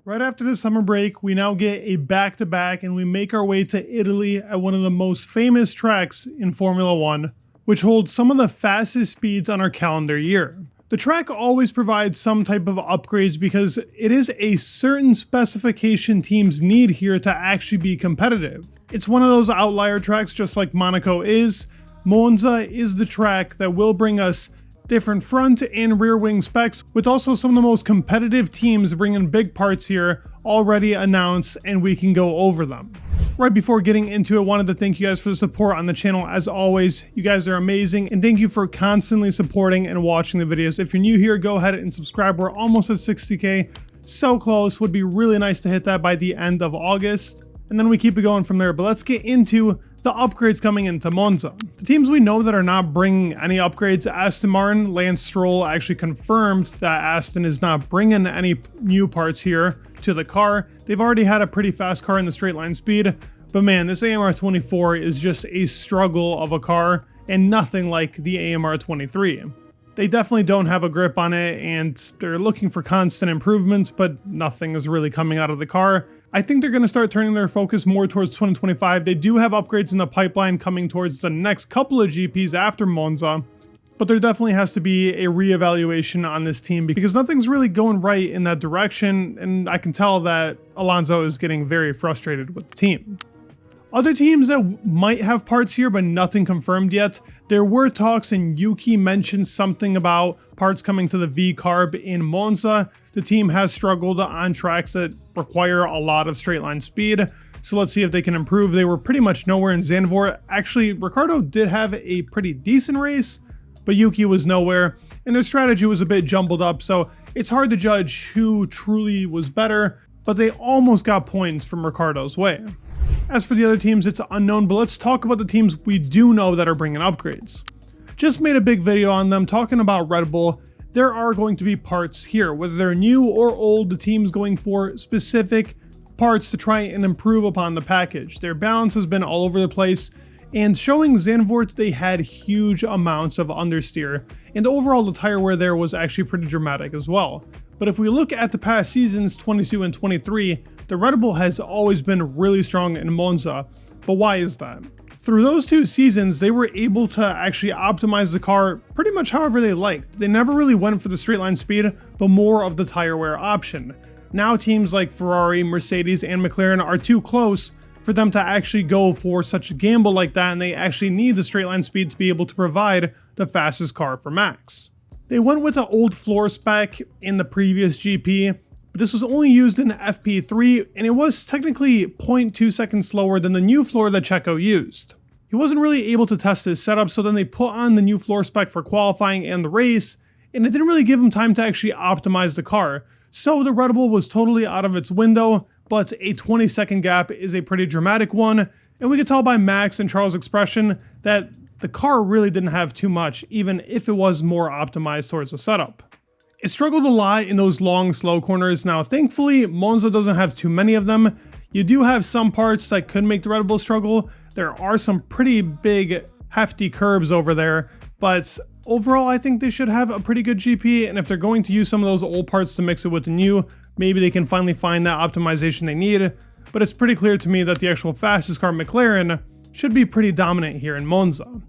Right after the summer break, we now get a back-to-back and we make our way to Italy at one of the most famous tracks in Formula One, which holds some of the fastest speeds on our calendar year. The track always provides some type of upgrades because it is a certain specification teams need here to actually be competitive. It's one of those outlier tracks just like Monaco is. Monza is the track that will bring us different front and rear wing specs, with also some of the most competitive teams bringing big parts here already announced, and we can go over them. Right before getting into it, I wanted to thank you guys for the support on the channel. As always, you guys are amazing, and thank you for constantly supporting and watching the videos. If you're new here, go ahead and subscribe. We're almost at 60K, so close. Would be really nice to hit that by the end of August, and then we keep it going from there. But let's get into the upgrades coming into Monza. The teams we know that are not bringing any upgrades: Aston Martin. Lance Stroll actually confirmed that Aston is not bringing any new parts here to the car. They've already had a pretty fast car in the straight line speed, but man, this AMR 24 is just a struggle of a car and nothing like the AMR 23. They definitely don't have a grip on it, and they're looking for constant improvements, but nothing is really coming out of the car. I think they're going to start turning their focus more towards 2025. They do have upgrades in the pipeline coming towards the next couple of GPs after Monza, but there definitely has to be a reevaluation on this team because nothing's really going right in that direction, and I can tell that Alonso is getting very frustrated with the team. Other teams that might have parts here, but nothing confirmed yet. There were talks, and Yuki mentioned something about parts coming to the VCARB in Monza. The team has struggled on tracks that require a lot of straight line speed, so let's see if they can improve. They were pretty much nowhere in Zandvoort. Actually, Ricciardo did have a pretty decent race, but Yuki was nowhere, and their strategy was a bit jumbled up, so it's hard to judge who truly was better, but they almost got points from Ricciardo's way. As for the other teams, it's unknown, but let's talk about the teams we do know that are bringing upgrades. Just made a big video on them talking about Red Bull. There are going to be parts here, whether they're new or old. The team's going for specific parts to try and improve upon the package. Their balance has been all over the place, and showing Zandvoort, they had huge amounts of understeer, and overall the tire wear there was actually pretty dramatic as well. But if we look at the past seasons, 22 and 23, the Red Bull has always been really strong in Monza. But why is that? Through those two seasons, they were able to actually optimize the car pretty much however they liked. They never really went for the straight line speed, but more of the tire wear option. Now teams like Ferrari, Mercedes, and McLaren are too close for them to actually go for such a gamble like that, and they actually need the straight line speed to be able to provide the fastest car for Max. They went with the old floor spec in the previous GP, but this was only used in FP3, and it was technically 0.2 seconds slower than the new floor that Checo used. He wasn't really able to test his setup, so then they put on the new floor spec for qualifying and the race, and it didn't really give him time to actually optimize the car. So the Red Bull was totally out of its window, but a 20-second gap is a pretty dramatic one, and we could tell by Max and Charles' expression that the car really didn't have too much, even if it was more optimized towards the setup. It struggled a lot in those long, slow corners. Now, thankfully, Monza doesn't have too many of them. You do have some parts that could make the Red Bull struggle. There are some pretty big, hefty curbs over there, but overall, I think they should have a pretty good GP, and if they're going to use some of those old parts to mix it with the new, maybe they can finally find that optimization they need. But it's pretty clear to me that the actual fastest car, McLaren, should be pretty dominant here in Monza.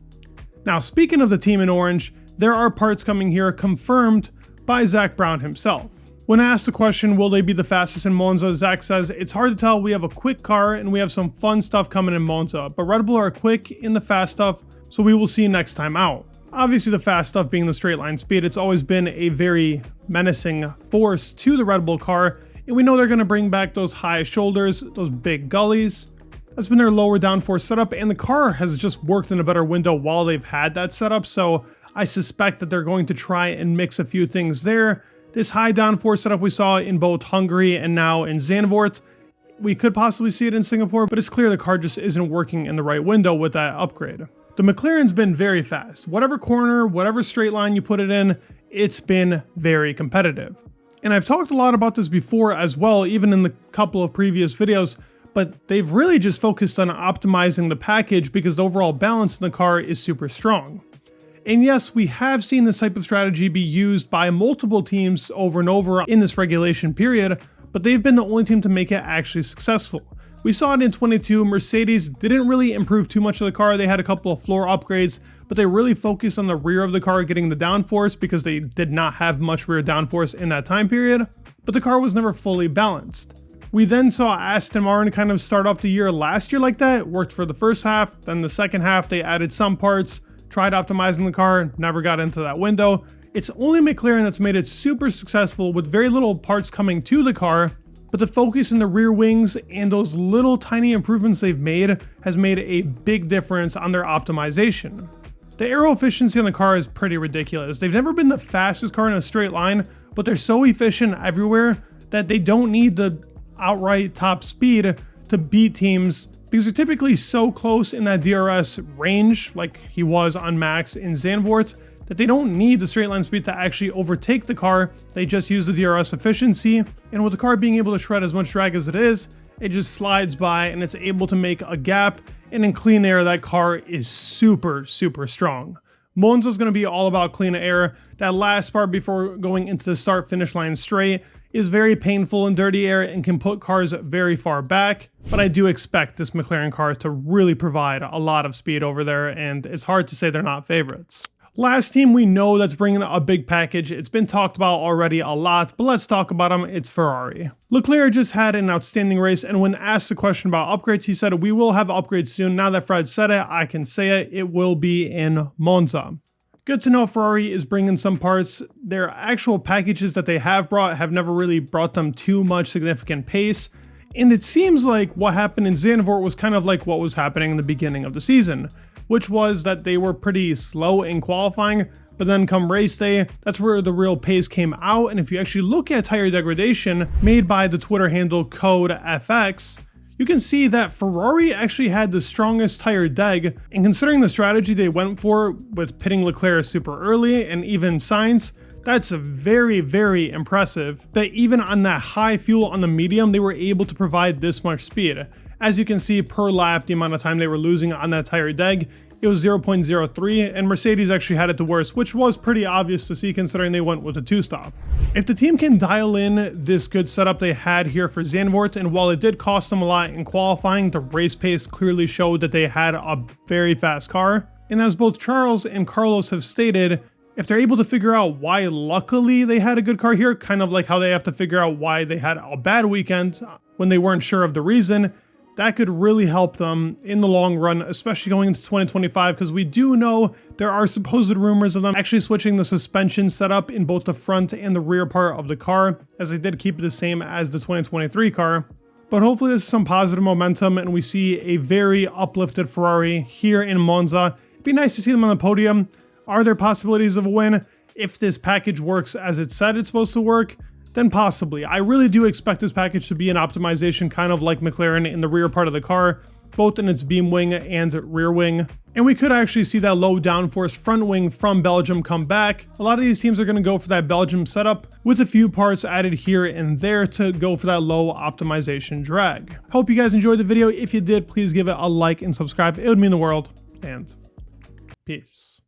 Now, speaking of the team in orange, there are parts coming here confirmed by Zach Brown himself. When asked the question, will they be the fastest in Monza, Zach says, it's hard to tell. We have a quick car and we have some fun stuff coming in Monza, but Red Bull are quick in the fast stuff, so we will see next time out. Obviously, the fast stuff being the straight line speed, it's always been a very menacing force to the Red Bull car, and we know they're going to bring back those high shoulders, those big gullies. That's been their lower downforce setup, and the car has just worked in a better window while they've had that setup, so I suspect that they're going to try and mix a few things there. This high downforce setup we saw in both Hungary and now in Zandvoort, we could possibly see it in Singapore, but it's clear the car just isn't working in the right window with that upgrade. The McLaren's been very fast. Whatever corner, whatever straight line you put it in, it's been very competitive. And I've talked a lot about this before as well, even in the couple of previous videos, but they've really just focused on optimizing the package because the overall balance in the car is super strong. And yes, we have seen this type of strategy be used by multiple teams over and over in this regulation period, but they've been the only team to make it actually successful. We saw it in 22, Mercedes didn't really improve too much of the car. They had a couple of floor upgrades, but they really focused on the rear of the car getting the downforce because they did not have much rear downforce in that time period, but the car was never fully balanced. We then saw Aston Martin kind of start off the year last year like that. It worked for the first half, then the second half they added some parts, tried optimizing the car, never got into that window. It's only McLaren that's made it super successful with very little parts coming to the car, but the focus in the rear wings and those little tiny improvements they've made has made a big difference on their optimization. The aero efficiency on the car is pretty ridiculous. They've never been the fastest car in a straight line, but they're so efficient everywhere that they don't need the outright top speed to beat teams because they're typically so close in that DRS range, like he was on Max in Zandvoort, that they don't need the straight line speed to actually overtake the car. They just use the DRS efficiency, and with the car being able to shred as much drag as it is, it just slides by and it's able to make a gap, and in clean air that car is super strong. Monza is going to be all about clean air. That last part before going into the start finish line straight is very painful in dirty air and can put cars very far back, but I do expect this McLaren car to really provide a lot of speed over there, and it's hard to say they're not favorites. Last team we know that's bringing a big package. It's been talked about already a lot, but let's talk about them. It's Ferrari. Leclerc just had an outstanding race, and when asked the question about upgrades, he said, "We will have upgrades soon." Now that Fred said it, I can say it. It will be in Monza. Good to know Ferrari is bringing some parts. Their actual packages that they have brought have never really brought them too much significant pace. And it seems like what happened in Zandvoort was kind of like what was happening in the beginning of the season, which was that they were pretty slow in qualifying, but then come race day, that's where the real pace came out. And if you actually look at tire degradation made by the Twitter handle CodeFX, you can see that Ferrari actually had the strongest tire deg, and considering the strategy they went for with pitting Leclerc super early and even Sainz, that's very impressive that even on that high fuel on the medium, they were able to provide this much speed. As you can see per lap, the amount of time they were losing on that tire deg, it was 0.03, and Mercedes actually had it the worst, which was pretty obvious to see considering they went with a two-stop. If the team can dial in this good setup they had here for Zandvoort, and while it did cost them a lot in qualifying, the race pace clearly showed that they had a very fast car. And as both Charles and Carlos have stated, if they're able to figure out why luckily they had a good car here, kind of like how they have to figure out why they had a bad weekend when they weren't sure of the reason, that could really help them in the long run, especially going into 2025, because we do know there are supposed rumors of them actually switching the suspension setup in both the front and the rear part of the car, as they did keep it the same as the 2023 car. But hopefully this is some positive momentum and we see a very uplifted Ferrari here in Monza. It'd be nice to see them on the podium. Are there possibilities of a win? If this package works as it said it's supposed to work, then possibly. I really do expect this package to be an optimization kind of like McLaren in the rear part of the car, both in its beam wing and rear wing. And we could actually see that low downforce front wing from Belgium come back. A lot of these teams are going to go for that Belgium setup with a few parts added here and there to go for that low optimization drag. Hope you guys enjoyed the video. If you did, please give it a like and subscribe. It would mean the world. And peace.